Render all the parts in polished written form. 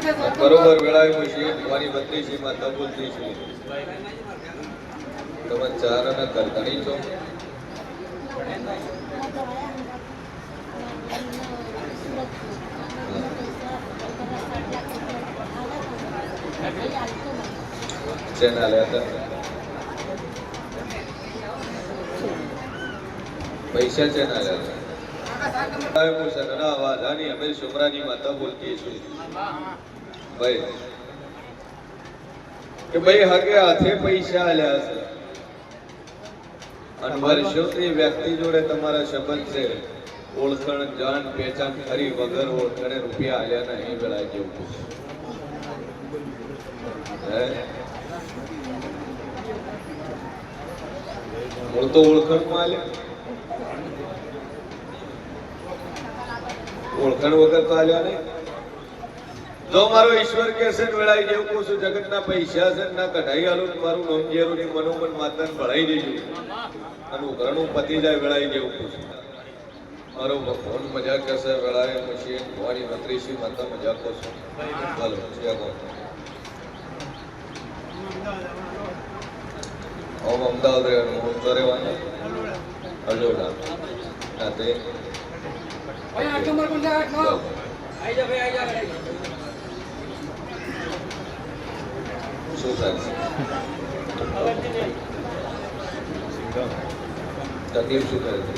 બરોબર વેળાએ છે તમારી બત્રી છે માતા બોલતી છે તમે ચાર અને કરધણી છો ચેના લેતા પૈસા ચેના લેતા અમે શુમરાની માતા બોલતી છું ભાઈ કે ભાઈ હગે હાથે પૈસા આલ્યા છે અને વર્ષોથી વ્યક્તિ જોડે તમારા સંબંધ છે ઓળખણ જાણ પહેચાન ખરી વગર ઓળખણે રૂપિયા આલ્યા ના એ વેળા જેવું ઓળતો ઓળખણ માં આલ્યા ઓળખણ વગર તો આલ્યા નહીં જો મારો ઈશ્વર કે છે વેળાઈ જેવું કહું છું જગતના પૈસા છે ના કઢાઈ આલું મારું નોંધેરું ની મનોમન માતાને ભળાઈ દેજો અને ઘરનું પતિ જાય વેળાઈ જેવું કહું છું મારો ભગવાન મજા કરશે વેળાએ પછી ભવાની મંત્રીશ્રી માતા મજા કરશો ચાલો ઓમ અમદાવાદ રહેવાનું હું તો રહેવાનું હલોડા નાતે શું થાય તકલીફ શું કરે છે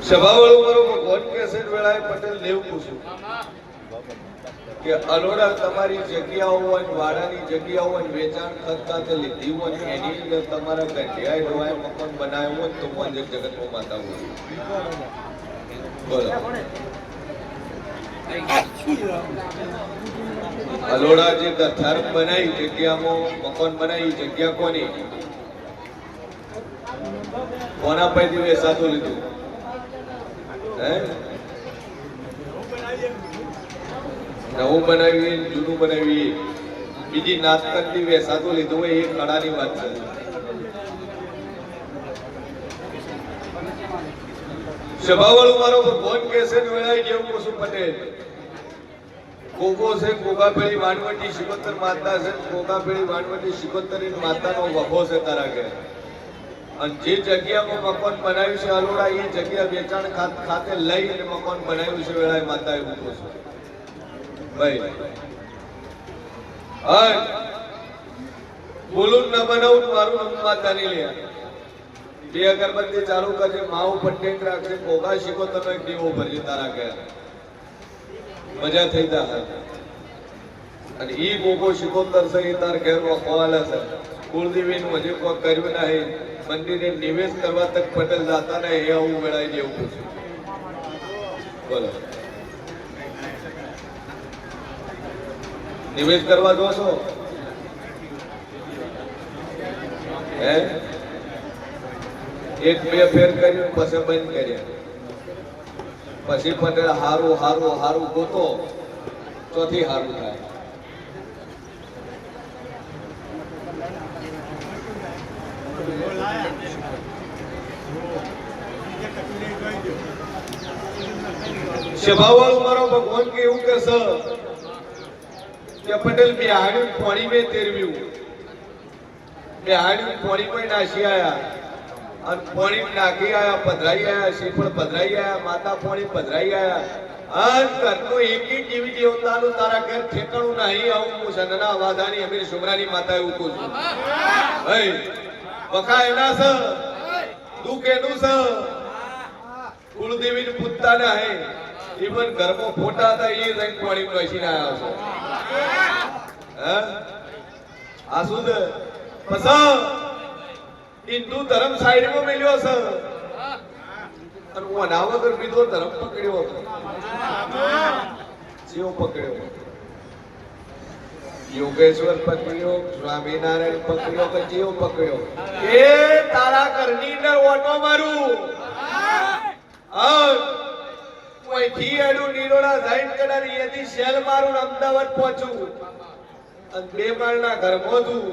સભાવાળું મારો ભગવાન કે છે વેળાએ પટેલ દેવ પૂછું કે અલોડા તમારી જગ્યાઓ હોય વાડાની જગ્યાઓ હોય વેચાણ ખર્ચા લીધી હોય એની તમારા ગઢિયા ડોવાય મકાન બનાવ્યું હોય તો મંજક જગતમાં માતા હોય બોલો અલોડા જે ગથાર બનાવી જગ્યામાં મકાન બનાવી જગ્યા કોની કોના પૈકી વેચાતું લીધું હે નવું બનાવી જૂનું બનાવી બીજી નાટકથી વેચાતું લીધું હોય એ કળાની વાત છે સભાવાળું મારો ભગવાન કે છે વેળાઈ જેવું કશું પટેલ કોકો છે કોકાપેળી વાનવટી શિકોતર માતા છે કોકાપેળી વાનવટી શિકોતર માતાનો વખો છે તારા ઘેર અને જે જગ્યામાં મકાન બનાવ્યું છે અલોડા એ જગ્યા વેચાણ ખાતે લઈ અને મકાન બનાવ્યું છે વેળાએ માતા એવું કહું છું ભાઈ બોલું ન બનાવું મારું નામ માતા નહીં લે બે અગરબત્તી ચાલુ કરજે માવું પટ્ટેક રાખજે કોગા શીખો તમે દેવો ભરજે તારા ઘેર મજા થઈ જા અને ઈ કોકો શીખોતર છે એ તાર ઘેરમાં ખોવાલા છે કુળદેવીનું હજી કોઈ કર્યું નહીં મંદિરે નિવેશ કરવા તક પટેલ જાતા ને એ આવું વેળાઈ જેવું પૂછ્યું બોલો નિવેશ કરવા જોશો હે એક બે ફેર કર્યું પછી બંધ કર્યા પછી પટેલ હારું હારું હારું ગોતો ચોથી હારું થાય સભાવાળું મારો ભગવાન કે એવું કરશે કે પટેલ બિહાડ્યું પાણી મેં તેરવ્યું બિહાડ્યું પાણી માં નાસી આયા અને પાણી નાખી આયા પધરાઈ આયા શ્રીફળ પધરાઈ આયા માતા પાણી પધરાઈ આયા અને ઘરનો એક એક જીવી દેવતાનું તારા ઘર ઠેકાણું નહીં આવું હું સનના વાદાની અમીર શુમરાની માતા એવું કહું છું ભાઈ વખા એના છે દુઃખ એનું છે કુળદેવી પૂજતા ના હે ઇવન ઘરમાં ફોટા હતા એ રંગ પાણી નાસીને આવ્યા છે આ શું છે પછી હિન્દુ ધર્મ સાઈડ માં મેલ્યો છે અને હું અના વગર બીજો ધર્મ પકડ્યો હતો જીવ પકડ્યો યોગેશ્વર પકડ્યો સ્વામિનારાયણ પકડ્યો કે જીવ પકડ્યો એ તારા ઘરની અંદર ઓટો મારું અહીંથી એનું નીરોડા જાઈન કડા અહીંયાથી શેલ મારું અમદાવાદ પહોંચું અને બે માળના ઘરમાં છું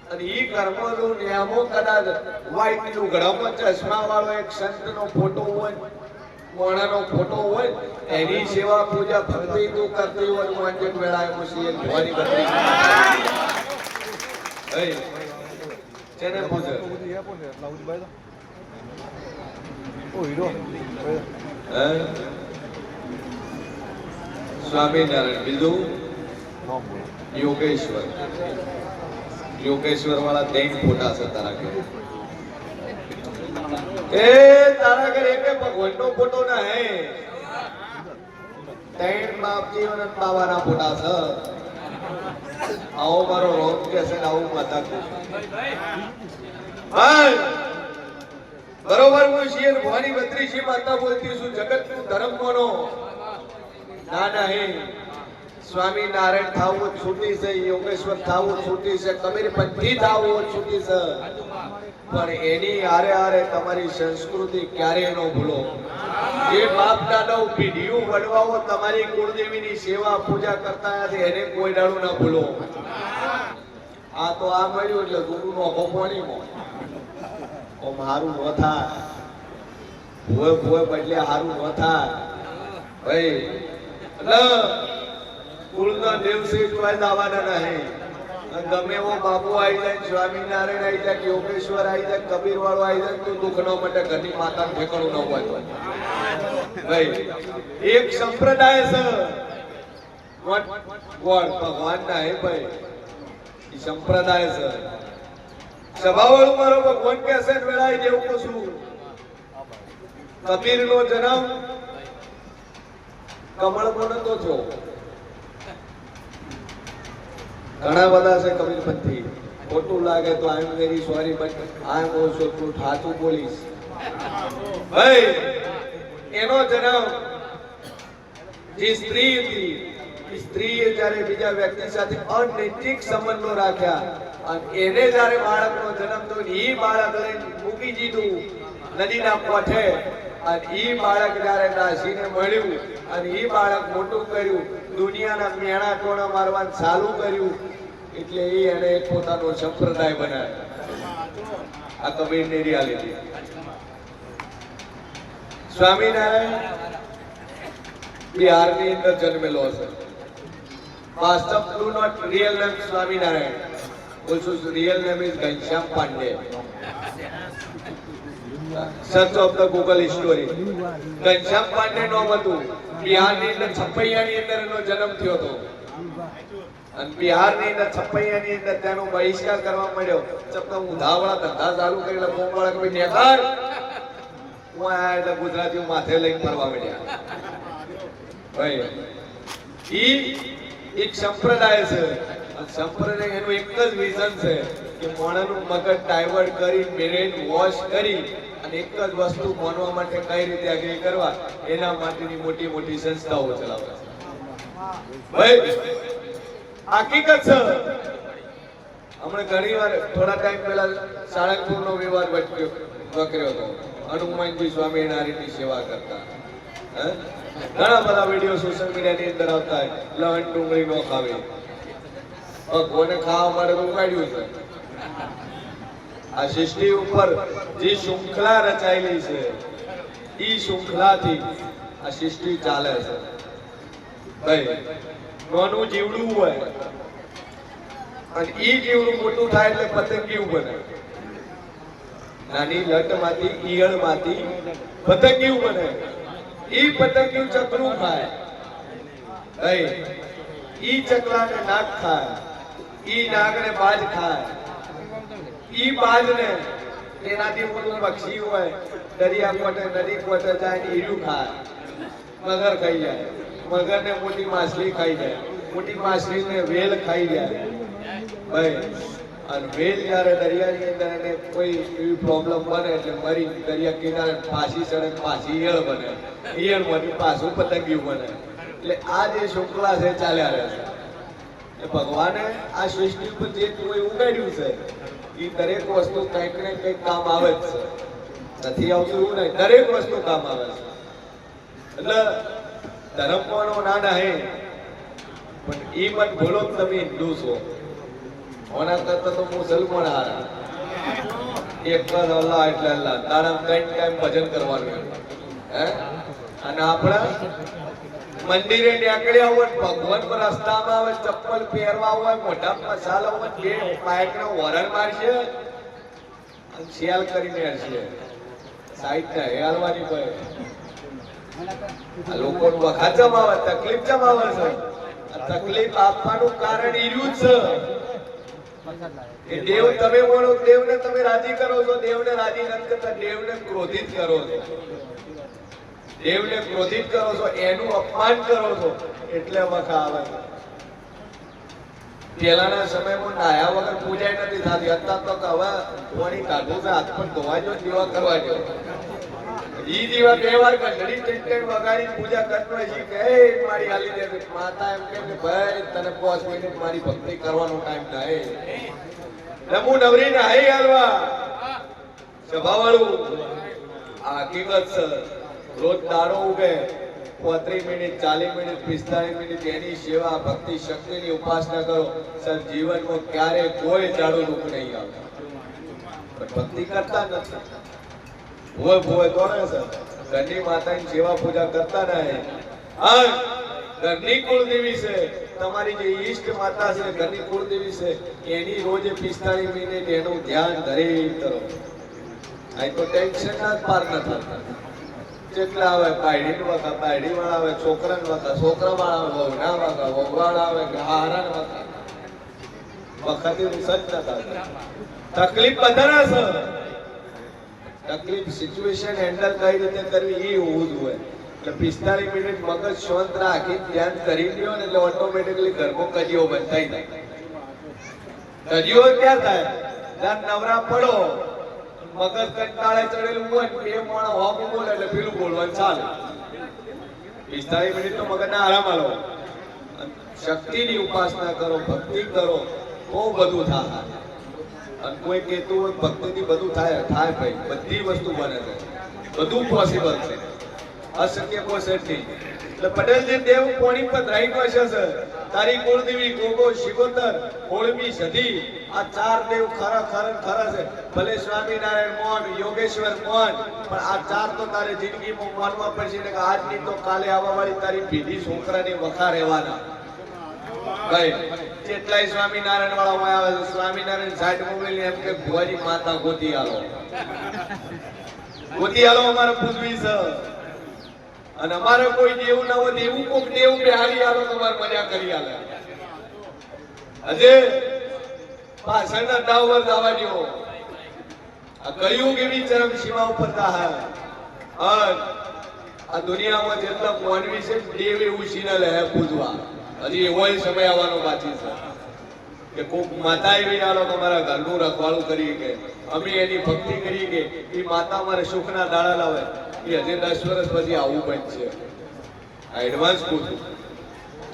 અને ઈ ઘરમાં છું નિયમો કદાચ વાઈટ લુગડામાં ચશ્મા વાળો એક સંતનો ફોટો હોય મોણાનો ફોટો હોય એની સેવા પૂજા ભક્તિ તું કરતી હોય હનુમાનજી વેળાએ મુશી ભવાની બત્રી એ જેને પૂજે સ્વામિનારાયણ બીજું યોગેશ્વર વાળા 3 ફોટા છે તારા કે એ તારા ઘરે એક ભગવાનનો ફોટો ના હે 3 બાપજી અને બાવાના ફોટા છે આવો મારો રોગ કે છે આવું માતા કો ભાઈ બરોબર હું શિયર ભવાની બત્રી શી માતા બોલતી છું જગતનું ધર્મ કોનો ના ના હે સ્વામિનારાયણ થાવું છૂટી છે યોગેશ્વર થાવું છૂટી છે કબીર પંથી થાવું છૂટી છે પણ એની આરે આરે તમારી સંસ્કૃતિ ક્યારેય ન ભૂલો જે બાપ દાદા પીઢીઓ વડવાઓ તમારી કુળદેવીની સેવા પૂજા કરતા હતા એને કોઈ દાડો ના ભૂલો આ તો આ મળ્યું એટલે ગુરુ નો કોપણીમાં ઓ મારું ન થાય ભૂવે ભૂવે બદલે હારું ન થાય ભાઈ એટલે કુળના દિવસે જોવા દાવાના નહીં ગમે એવો બાપુ આવી જાય સ્વામિનારાયણ આવી જાય યોગેશ્વર આવી જાય કબીર વાળો આવી જાય તો દુઃખ ન માટે ઘરની માતા ઠેકાણું ન હોય ભાઈ એક સંપ્રદાય છે ભગવાન ના હે ભાઈ સંપ્રદાય છે સભાવાળું મારો ભગવાન કે છે વેળાઈ જેવું કશું કબીર નો જન્મ કમળમાં નતો થયો ઘણા બધા છે કબીર પંથી ખોટું લાગે તો I am very sorry but I am also to ઠાઠું બોલીશ ભાઈ એનો જન્મ જે સ્ત્રી હતી સ્ત્રીએ જ્યારે બીજા વ્યક્તિ સાથે અનૈતિક સંબંધો રાખ્યા અને એને જ્યારે બાળકનો જન્મ થયો એ બાળક લઈને મૂકી દીધું નદીના કોઠે અને એ બાળક જ્યારે દાસીને મળ્યું અને એ બાળક મોટું કર્યું દુનિયાના મેણા ટોણા મારવાનું ચાલુ કર્યું એટલે એને પોતાનો સંપ્રદાય બનાવ્યો આ કબીરની રિયાલિટી સ્વામિનારાયણ બિહારની અંદર જન્મેલો છે વાસ્તવ do not real name Swaminarayan also real name is Ghanshyam Pandey search of the Google history Ghanshyam Pandey નો હતું બિહારની અંદર છપૈયાની અંદર એનો જન્મ થયો હતો અને બિહારની અંદર છપૈયાની અંદર તેનો બહિષ્કાર કરવા મળ્યો ચપકા ઊંધાવાળા ધંધા ચાલુ કરેલા કોમવાળા કોઈ નેકાર હું આ એટલે ગુજરાતીઓ માથે લઈને ફરવા મળ્યા ભાઈ ઈ એક સંપ્રદાય છે સંપ્રદાય એનું એક જ વિઝન છે કે મોણાનું મગજ ડાયવર્ટ કરી બ્રેન વોશ કરી અને એક જ વસ્તુ માનવા માટે કઈ રીતે આગળ કરવા એના માટેની મોટી મોટી સંસ્થાઓ ચલાવે છે ભાઈ હકીકત છે હમણાં ઘણી વાર થોડા ટાઈમ પહેલા સાળંગપુરનો વિવાદ વકર્યો હતો હનુમાનજી સ્વામિનારાયણની સેવા કરતા ઘણા બધા વિડીયો સોશિયલ મીડિયાની અંદર આવતા લહણ ડુંગળી નો ખાવી કોને ખાવા માટે ઉગાડ્યું છે આ સૃષ્ટિ ઉપર જે શૃંખલા રચાયેલી છે ઈ શૃંખલાથી આ સૃષ્ટિ ચાલે છે ભાઈ નાનું જીવડું હોય અને ઈ જીવડું મોટું થાય એટલે પતંગિયું બને નાની લટમાંથી ઈયળમાંથી પતંગિયું બને ઈ પતંગિયું ચકલું ખાય ભાઈ ઈ ચકલાને નાગ ખાય ઈ નાગને બાજ ખાય ઈ બાજને એનાથી મોટું પક્ષી હોય દરિયા કોટે નદી કોટે જાય ઈડું ખાય મગર ખાઈ જાય મગરને મોટી માછલી ખાઈ જાય મોટી માછલીને વેલ ખાઈ જાય ભાઈ અને વેલ જ્યારે દરિયાની અંદર એને કોઈ એવી પ્રોબ્લેમ બને એટલે મરી દરિયા કિનારે પાછી ચડે પાછી ઈયળ બને ઈયળમાંથી પાછું પતંગિયું બને એટલે આ જે શૃંખલા છે ચાલ્યા રહે છે ભગવાને આ સૃષ્ટિ ઉપર જે કોઈ ઉગાડ્યું છે એ દરેક વસ્તુ કંઈક ને કંઈક કામ આવે જ છે નથી આવતું એવું નહીં દરેક વસ્તુ કામ આવે છે એટલે ધર્મનો નાના હે પણ ઈ મત ભૂલો તમે હિન્દુ છો ઓના કરતા તો મુસલમાન હારા એક જ અલ્લાહ એટલે અલ્લાહ તારા કઈ ટાઈમ ભજન કરવાનું હે અને આપણા મંદિરે નીકળ્યા હોય ભગવાન પર રસ્તામાં આવે ચપ્પલ પહેરવા હોય મોઢા મસાલા હોય બે બાઇકનો હોરન મારશે અને શેલ કરીને હશે સાઈડ ના હેલવાની કોઈ આ લોકોનું વખા જમાવે તકલીફ જમાવે છે તકલીફ આપવાનું કારણ ઈર્યું છે કે દેવ તમે બોલો દેવને તમે રાજી કરો છો દેવને રાજી નથી કરતા દેવને ક્રોધિત કરો છો દેવને ક્રોધિત કરો છો એનું અપમાન કરો છો એટલે વખા આવે પહેલાના સમયમાં નાયા વગર પૂજા નથી થતી અત્યારે તો હવે ધોવાની કાઢું છે હાથ પર ધોવા જો દીવા કરવા જો ઈ દીવા બે વાર ઘંટડી ટેન્ટેન વગાડી પૂજા કરતો છે કે એ મારી હાલી દે માતા એમ કે ભાઈ તને 5 મિનિટ મારી ભક્તિ કરવાનો ટાઈમ થાય નમુ નવરી ને હાઈ હાલવા સભાવાળું આ હકીકત છે રોજ દાડો ઉગે 35 મિનિટ 40 મિનિટ 45 મિનિટ એની સેવા ભક્તિ શક્તિની ઉપાસના કરો સર જીવનમાં ક્યારે કોઈ દાડો દુઃખ નહીં આવે પણ ભક્તિ કરતા નથી ભોય ભોય દોડે છે ઘરની માતાની સેવા પૂજા કરતા નહીં આ ઘરની કુળદેવી છે તમારી જે ઈષ્ટ માતા છે ઘરની કુળદેવી છે એની રોજ 45 મિનિટ એનું ધ્યાન ધરી કરો આ તો ટેન્શન ના પાર ન થતા જેટલા આવે બાયડી વખા બાયડી વાળા આવે છોકરા વખા છોકરા વાળા આવે વહુના વખા વહુવાળા આવે હારા વખા વખતે સજ ન થતા તકલીફ બધાના છે તકલીફ સિચ્યુએશન હેન્ડલ કઈ રીતે કરવી એ હોવું જોઈએ એટલે 45 મિનિટ મગજ શાંત રાખી ધ્યાન કરી લ્યો ને એટલે ઓટોમેટિકલી ઘરમાં કજીઓ બંધ થઈ જાય કજીઓ ક્યાં થાય જ્યાં નવરા પડો મગજ કંટાળે ચડેલું હોય બે માણસ હોમ બોલે એટલે પેલું બોલવાનું ચાલે 45 મિનિટ તો મગજને આરામ આલો શક્તિની ઉપાસના કરો ભક્તિ કરો બહુ બધું થાય અને કોઈ કહેતું હોય ભક્તિથી બધું થાય થાય ભાઈ બધી વસ્તુ બને છે બધું પોસિબલ છે અશક્ય કોઈ સેટ નહીં એટલે પટેલજી દેવ કોણી પર રહી છે સર તારી કુળદેવી ગોગો શિગોતર હોળમી સધી આ ચાર દેવ ખરા ખરા ખરા છે ભલે સ્વામિનારાયણ મોન યોગેશ્વર મોન પણ આ ચાર તો તારે જિંદગીમાં માનવા પડશે ને કે આજની તો કાલે આવવા વાળી તારી ભીધી છોકરાની વખા રહેવાના ભાઈ કેટલાય સ્વામિનારાયણ વાળા હોય આવે છે સ્વામિનારાયણ સાઈડ મોબાઈલ એમ કે ભુવાજી માતા ગોતી આલો અમારે પૂજવી છે અને અમારે કોઈ દેવ ના હોય એવું કોક દેવ બેહારી આલો તમારે મજા કરી આલે અજે પાછળના ડાવર દાવા જેવો આ કયું કેવી ચરમ સીમા ઉપર તા આ દુનિયામાં જેટલા માનવી છે દેવ એવું સીના લે પૂજવા હજી એવો સમય આવવાનો બાકી છે કે કોક માતા એવી આલો તમારા ઘરનું રખવાળું કરી કે અમે એની ભક્તિ કરી કે એ માતા અમારે સુખના દાડા લાવે એ હજી 10 વર્ષ પછી આવું બનશે આ એડવાન્સ પૂછું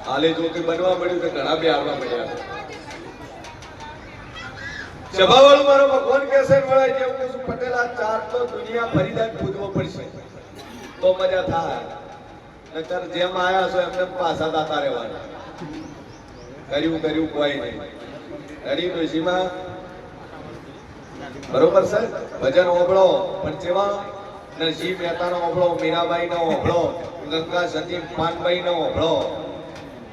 હાલે જો કે બનવા મળ્યું તો ઘણા બે આવવા મળ્યા સભાવાળું મારો ભગવાન કેસર વળાય જેવું કશું પટેલ આ ચાર તો દુનિયા ભરીદાન પૂજવો પડશે તો મજા થાય નકર જેમ આયા છો એમને પાછા દાતા રહેવાના કર્યું કોઈ નહીં રેડી ડોશીમાં બરોબર છે ભજન ઓબળો પણ જેવા નરસિંહ મહેતા નો ઓબળો મીરાબાઈ નો ઓબળો ગંગા સતી પાનબાઈ નો ઓબળો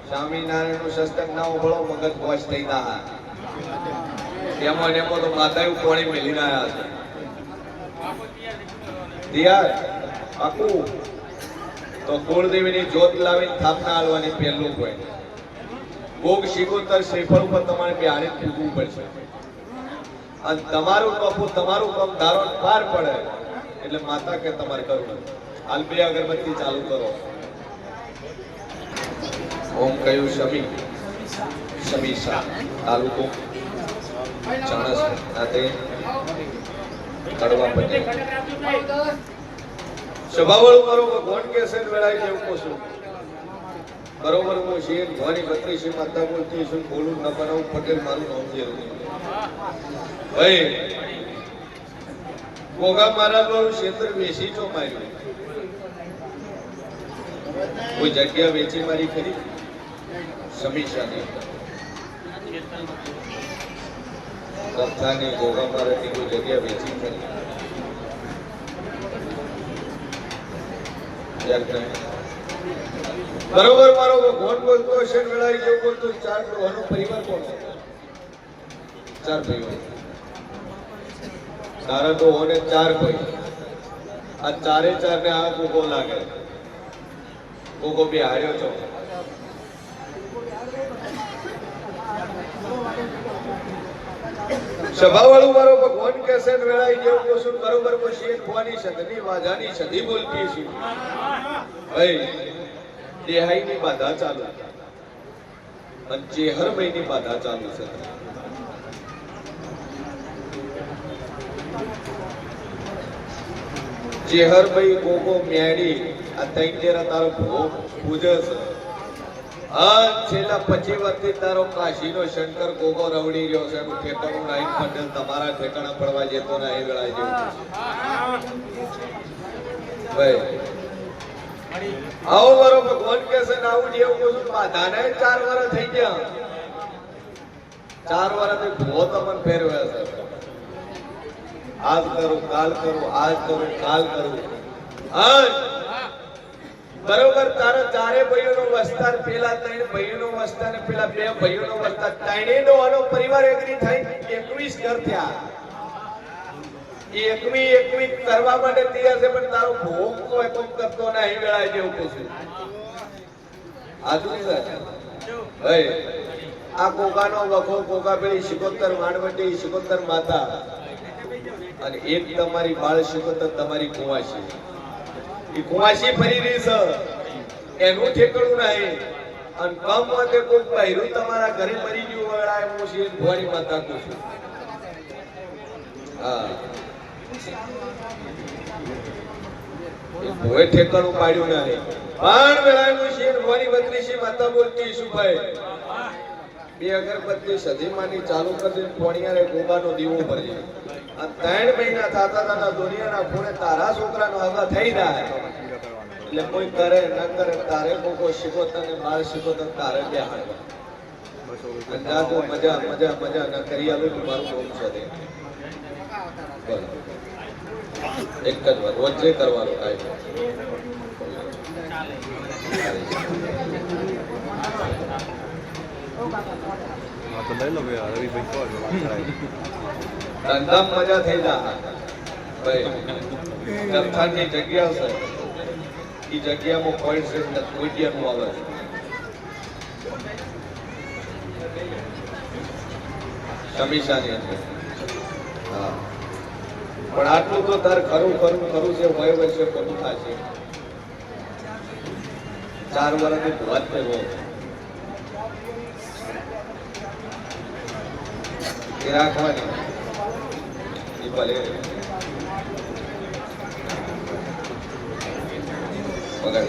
સ્વામિનારાયણ નું સસ્તક ના ઓબળો મગજ વોશ થઈ ગયા એમાં તો માતાયું પાણી મેલીને આવ્યા છે યાર પાકું તો કુળદેવીની જ્યોત લાવીને સ્થાપના આલવાની પહેલું હોય ભોગ શિકોતર શ્રીફળ ઉપર તમારે બિહારી પૂજવું પડશે અને તમારું કપું તમારું કામ ધારો પાર પડે એટલે માતા કે તમારે કરવું હાલ બે અગરબત્તી ચાલુ કરો ઓમ કયું સમીસા તાલુકો ચાણસ નાતે કડવા પટેલ સભાવાળું મારો ભગવાન કે છે વેળાઈ જેવું કહું બરોબર હું શેર ધોની 32 માતા બોલતી છું બોલું ન બનાવું પટેલ મારું નામ છે ભાઈ ગોગા મહારાજ વાળું ક્ષેત્ર વેચી ચો માર્યું કોઈ જગ્યા વેચી મારી ખરી સમીક્ષાની રફતાની ગોગા મહારાજની કોઈ જગ્યા વેચી ખરી બરોબર મારો ભગવાન બોલતો હશે વેળાઈ જેવું બોલતો ચાર ગ્રહોનો પરિવાર કોણ ચાર ભાઈઓ તારા તો હોને ચાર ભાઈ આ ચારે ચાર ને આ કોકો લાગે કોકો બે હાર્યો છો સભાવાળું મારો ભગવાન કહેશે ને વેળાઈ જેવું કોશું બરોબર પછી ભવાની સદની વાજાની સદી બોલતી છે ભાઈ દેહાઈની બાધા ચાલુ અને ચેહરભાઈની બાધા ચાલુ છે ચેહરભાઈ કોકો મેડી આ ત્રણ તેરા તારો ભોગ પૂજે છે આ છેલ્લા 25 વર્ષથી તારો કાશીનો શંકર કોકો રવડી રહ્યો છે એનું ઠેકાણું નાઈ પટેલ તમારા ઠેકાણા પડવા જતો ના એ વેળા જેવું ભાઈ આવો મારો ભગવાન કહેશે ને આવું જેવું કહું છું બાધાને 4 વર્ષ થઈ ગયા 4 વર્ષથી ભો તમને ફેરવ્યા છે આજ કરું કાલ કરું આજ કરું કાલ કરું આજ બરોબર તારા ચારે ભાઈઓનો વસ્તાર પેલા ત્રણ ભાઈઓનો વસ્તાર ને પેલા બે ભાઈઓનો વસ્તાર ત્રણેયનો આનો પરિવાર એગ્રી થાય 21 ઘર થયા એ 21 કરવા માટે તૈયાર છે પણ તારો ભોગ કોઈ કોમ કરતો ના એ વેળા જેવું પૂછ્યું આજુ ભાઈ આ કોકાનો વખો કોકા પેલી શિકોતર માણવટી શિકોતર માતા અને એક તમારી બાળ શિકોતર તમારી કુવાસી એ કુવાસી ફરી રહી છે એનું ઠેકણું નહીં અને કમ માટે કોઈ બહેરું તમારા ઘરે મરી ગયું વગડા હું છે ભવાની માતા કહું છું હા ભોય ઠેકાણું પાડ્યું નહીં પણ વેળાનું છે ભવાની બત્રીસી માતા બોલતી શું ભાઈ બે અગરબત્તી સદીમાની ચાલુ કરી પોણિયારે ગોબાનો દીવો ભરી આ 3 મહિના થતા દુનિયાના ખૂણે તારા છોકરાનો હગા થઈ જાય એટલે કોઈ કરે ન કરે તારે કોકો શીખોતર ને બાળ શીખોતર તારે બે હાડવા અંદાજો મજા મજા મજા ન કરી આલો મારું બોલ છે દે બોલો એક જ વાર રોજે કરવાનું કાય તો લઈ લો યાર રવિભાઈ કહો ધંધામ મજા થઈ જા ભાઈ જથ્થાની જગ્યા છે એ જગ્યામાં પોઈન્ટ છે કોઈડિયાનું આવે સમીશાની અંદર હા પણ આટલું તો તાર ખરું છે વય વર્ષે ખોટું થશે 4 વર્ષની ભૂત થયો એ રાખવાની એ ભલે પગાર